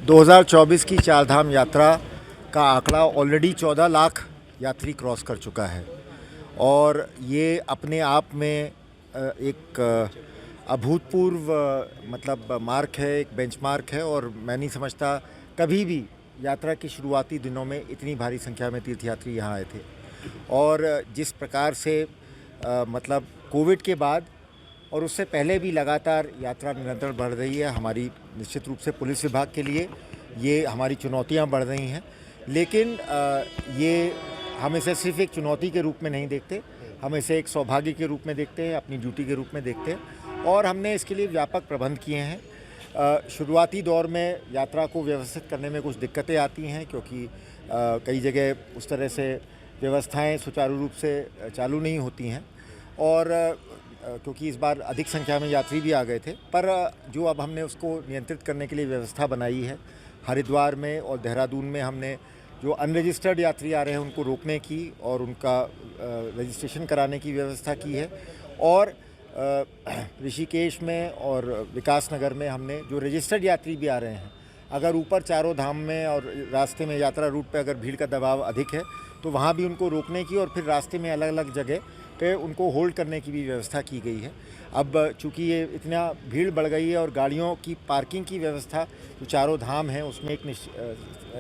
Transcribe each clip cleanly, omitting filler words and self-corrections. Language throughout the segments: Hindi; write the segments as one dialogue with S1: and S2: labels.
S1: 2024 की चारधाम यात्रा का आंकड़ा ऑलरेडी 14 लाख यात्री क्रॉस कर चुका है और ये अपने आप में एक अभूतपूर्व मतलब मार्क है, एक बेंचमार्क है। और मैं नहीं समझता कभी भी यात्रा के शुरुआती दिनों में इतनी भारी संख्या में तीर्थयात्री यहाँ आए थे। और जिस प्रकार से मतलब कोविड के बाद और उससे पहले भी लगातार यात्रा निरंतर बढ़ रही है। हमारी निश्चित रूप से पुलिस विभाग के लिए ये हमारी चुनौतियां बढ़ रही हैं, लेकिन ये हम इसे सिर्फ एक चुनौती के रूप में नहीं देखते, हम इसे एक सौभाग्य के रूप में देखते हैं, अपनी ड्यूटी के रूप में देखते हैं। और हमने इसके लिए व्यापक प्रबंध किए हैं। शुरुआती दौर में यात्रा को व्यवस्थित करने में कुछ दिक्कतें आती हैं, क्योंकि कई जगह उस तरह से व्यवस्थाएं सुचारू रूप से चालू नहीं होती हैं। और क्योंकि इस बार अधिक संख्या में यात्री भी आ गए थे, पर जो अब हमने उसको नियंत्रित करने के लिए व्यवस्था बनाई है, हरिद्वार में और देहरादून में हमने जो अनरजिस्टर्ड यात्री आ रहे हैं उनको रोकने की और उनका रजिस्ट्रेशन कराने की व्यवस्था की है। और ऋषिकेश में और विकासनगर में हमने जो रजिस्टर्ड यात्री भी आ रहे हैं, अगर ऊपर चारों धाम में और रास्ते में यात्रा रूट पे अगर भीड़ का दबाव अधिक है तो वहाँ भी उनको रोकने की और फिर रास्ते में अलग अलग जगह पे उनको होल्ड करने की भी व्यवस्था की गई है। अब चूँकि ये इतना भीड़ बढ़ गई है और गाड़ियों की पार्किंग की व्यवस्था जो चारों धाम हैं उसमें एक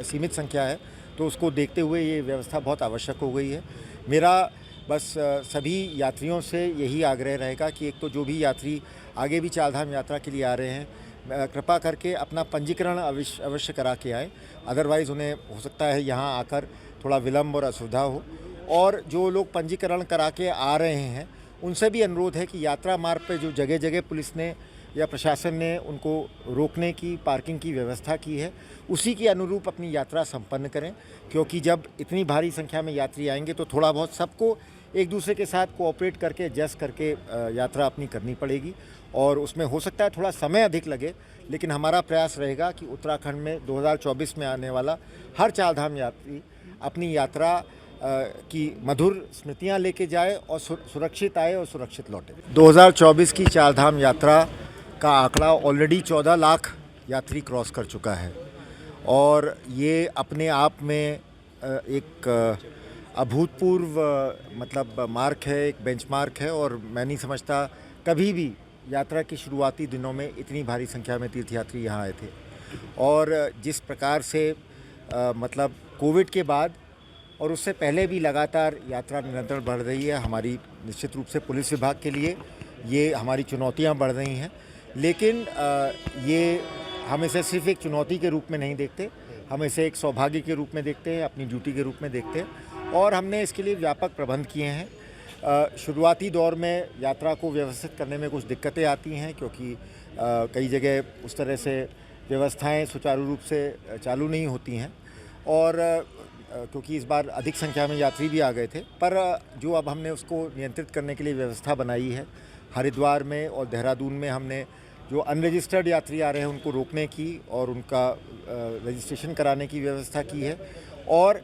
S1: सीमित संख्या है, तो उसको देखते हुए ये व्यवस्था बहुत आवश्यक हो गई है। मेरा बस सभी यात्रियों से यही आग्रह रहेगा कि एक तो जो भी यात्री आगे भी चारधाम यात्रा के लिए आ रहे हैं, कृपा करके अपना पंजीकरण अवश्य करा के आए, अदरवाइज़ उन्हें हो सकता है यहाँ आकर थोड़ा विलम्ब और असुविधा हो। और जो लोग पंजीकरण करा के आ रहे हैं उनसे भी अनुरोध है कि यात्रा मार्ग पर जो जगह जगह पुलिस ने या प्रशासन ने उनको रोकने की, पार्किंग की व्यवस्था की है, उसी के अनुरूप अपनी यात्रा संपन्न करें। क्योंकि जब इतनी भारी संख्या में यात्री आएंगे तो थोड़ा बहुत सबको एक दूसरे के साथ कोऑपरेट करके, एडजस्ट करके यात्रा अपनी करनी पड़ेगी। और उसमें हो सकता है थोड़ा समय अधिक लगे, लेकिन हमारा प्रयास रहेगा कि उत्तराखंड में 2024 में आने वाला हर चारधाम यात्री अपनी यात्रा की मधुर स्मृतियां लेके जाए और सुरक्षित आए और सुरक्षित लौटे। 2024 की चारधाम यात्रा का आंकड़ा ऑलरेडी 14 लाख यात्री क्रॉस कर चुका है और ये अपने आप में एक अभूतपूर्व मतलब मार्क है, एक बेंचमार्क है। और मैं नहीं समझता कभी भी यात्रा के शुरुआती दिनों में इतनी भारी संख्या में तीर्थयात्री यहाँ आए थे। और जिस प्रकार से मतलब कोविड के बाद और उससे पहले भी लगातार यात्रा निरंतर बढ़ रही है। हमारी निश्चित रूप से पुलिस विभाग के लिए ये हमारी चुनौतियां बढ़ रही हैं, लेकिन ये हम इसे सिर्फ एक चुनौती के रूप में नहीं देखते, हम इसे एक सौभाग्य के रूप में देखते हैं, अपनी ड्यूटी के रूप में देखते हैं। और हमने इसके लिए व्यापक प्रबंध किए हैं। शुरुआती दौर में यात्रा को व्यवस्थित करने में कुछ दिक्कतें आती हैं, क्योंकि कई जगह उस तरह से व्यवस्थाएं सुचारू रूप से चालू नहीं होती हैं। और क्योंकि इस बार अधिक संख्या में यात्री भी आ गए थे, पर जो अब हमने उसको नियंत्रित करने के लिए व्यवस्था बनाई है, हरिद्वार में और देहरादून में हमने जो अनरजिस्टर्ड यात्री आ रहे हैं उनको रोकने की और उनका रजिस्ट्रेशन कराने की व्यवस्था की है। और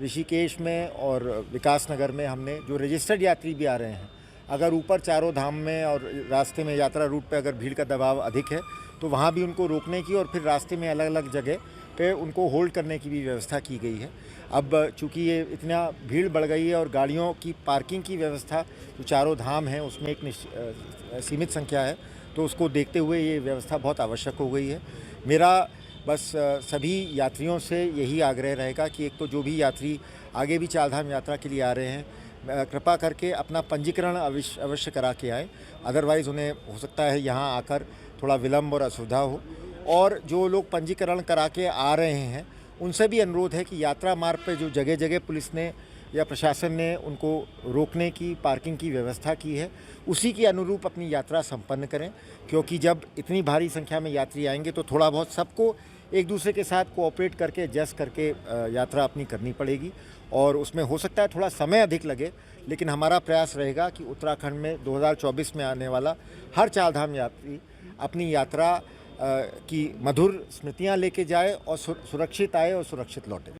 S1: ऋषिकेश में और विकासनगर में हमने जो रजिस्टर्ड यात्री भी आ रहे हैं, अगर ऊपर चारों धाम में और रास्ते में यात्रा रूट पे अगर भीड़ का दबाव अधिक है तो वहाँ भी उनको रोकने की और फिर रास्ते में अलग अलग जगह पे उनको होल्ड करने की भी व्यवस्था की गई है। अब चूँकि ये इतना भीड़ बढ़ गई है और गाड़ियों की पार्किंग की व्यवस्था जो चारों धाम हैं उसमें एक सीमित संख्या है, तो उसको देखते हुए ये व्यवस्था बहुत आवश्यक हो गई है। मेरा बस सभी यात्रियों से यही आग्रह रहेगा कि एक तो जो भी यात्री आगे भी चारधाम यात्रा के लिए आ रहे हैं, कृपा करके अपना पंजीकरण अवश्य करा के आए, अदरवाइज़ उन्हें हो सकता है यहाँ आकर थोड़ा विलम्ब और असुविधा हो। और जो लोग पंजीकरण करा के आ रहे हैं उनसे भी अनुरोध है कि यात्रा मार्ग पर जो जगह जगह पुलिस ने या प्रशासन ने उनको रोकने की, पार्किंग की व्यवस्था की है, उसी के अनुरूप अपनी यात्रा संपन्न करें। क्योंकि जब इतनी भारी संख्या में यात्री आएंगे तो थोड़ा बहुत सबको एक दूसरे के साथ कोऑपरेट करके, एडजस्ट करके यात्रा अपनी करनी पड़ेगी। और उसमें हो सकता है थोड़ा समय अधिक लगे, लेकिन हमारा प्रयास रहेगा कि उत्तराखंड में 2024 में आने वाला हर चारधाम यात्री अपनी यात्रा की मधुर स्मृतियां लेके जाए और सुरक्षित आए और सुरक्षित लौटे।